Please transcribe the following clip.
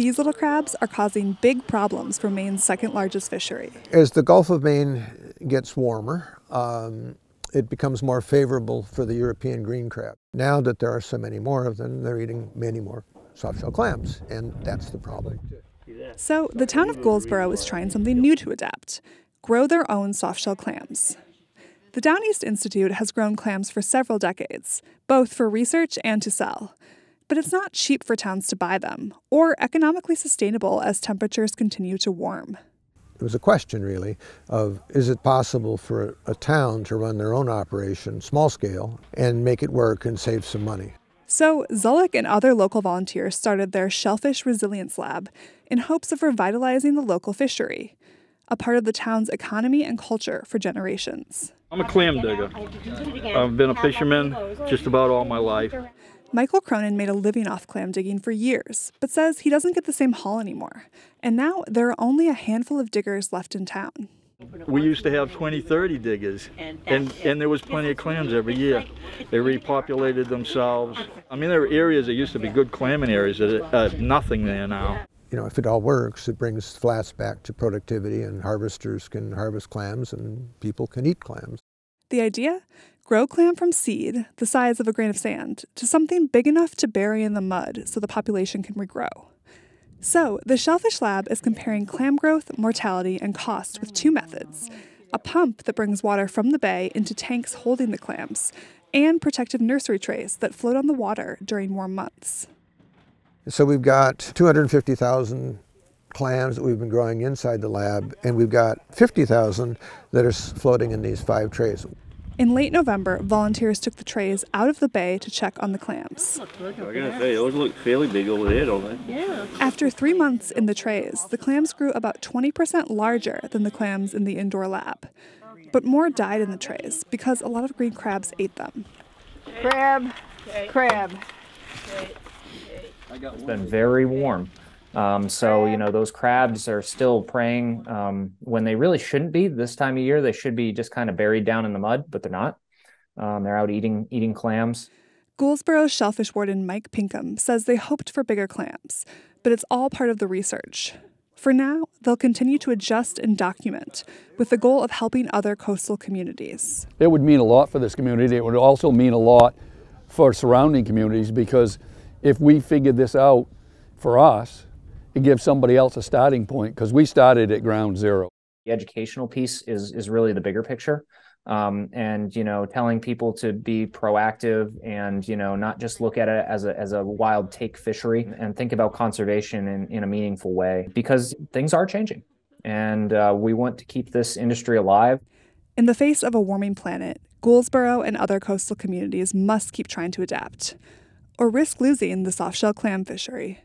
these little crabs are causing big problems for Maine's second largest fishery. As the Gulf of Maine gets warmer, it becomes more favorable for the European green crab. Now that there are so many more of them, they're eating many more softshell clams, and that's the problem. So the town of Gouldsboro is trying something new to adapt: grow their own softshell clams. The Down East Institute has grown clams for several decades, both for research and to sell. But it's not cheap for towns to buy them, or economically sustainable as temperatures continue to warm. It was a question, really, of is it possible for a town to run their own operation, small scale, and make it work and save some money? So Zulik and other local volunteers started their Shellfish Resilience Lab in hopes of revitalizing the local fishery, a part of the town's economy and culture for generations. I'm a clam digger. I've been a fisherman just about all my life. Michael Cronin made a living off clam digging for years, but says he doesn't get the same haul anymore. And now there are only a handful of diggers left in town. We used to have 20, 30 diggers, and there was plenty of clams every year. They repopulated themselves. I mean, there were areas that used to be good clamming areas that are nothing there now. You know, if it all works, it brings flats back to productivity, and harvesters can harvest clams and people can eat clams. The idea? Grow clam from seed, the size of a grain of sand, to something big enough to bury in the mud so the population can regrow. So, the Shellfish Lab is comparing clam growth, mortality, and cost with two methods: a pump that brings water from the bay into tanks holding the clams, and protective nursery trays that float on the water during warm months. So we've got 250,000 clams that we've been growing inside the lab, and we've got 50,000 that are floating in these 5 trays. In late November, volunteers took the trays out of the bay to check on the clams. I'm gonna say, those look fairly big over there, don't they? Yeah. After 3 months in the trays, the clams grew about 20% larger than the clams in the indoor lab. But more died in the trays because a lot of green crabs ate them. Crab, crab. It's been very warm. So, you know, those crabs are still preying when they really shouldn't be. This time of year, they should be just kind of buried down in the mud, but they're not. They're out eating clams. Gouldsboro's shellfish warden Mike Pinkham says they hoped for bigger clams, but it's all part of the research. For now, they'll continue to adjust and document with the goal of helping other coastal communities. It would mean a lot for this community. It would also mean a lot for surrounding communities, because if we figured this out for us, it gives somebody else a starting point, because we started at ground zero. The educational piece is really the bigger picture. And, you know, telling people to be proactive and, you know, not just look at it as a wild take fishery, and think about conservation in a meaningful way, because things are changing and we want to keep this industry alive. In the face of a warming planet, Gouldsboro and other coastal communities must keep trying to adapt, or risk losing the softshell clam fishery.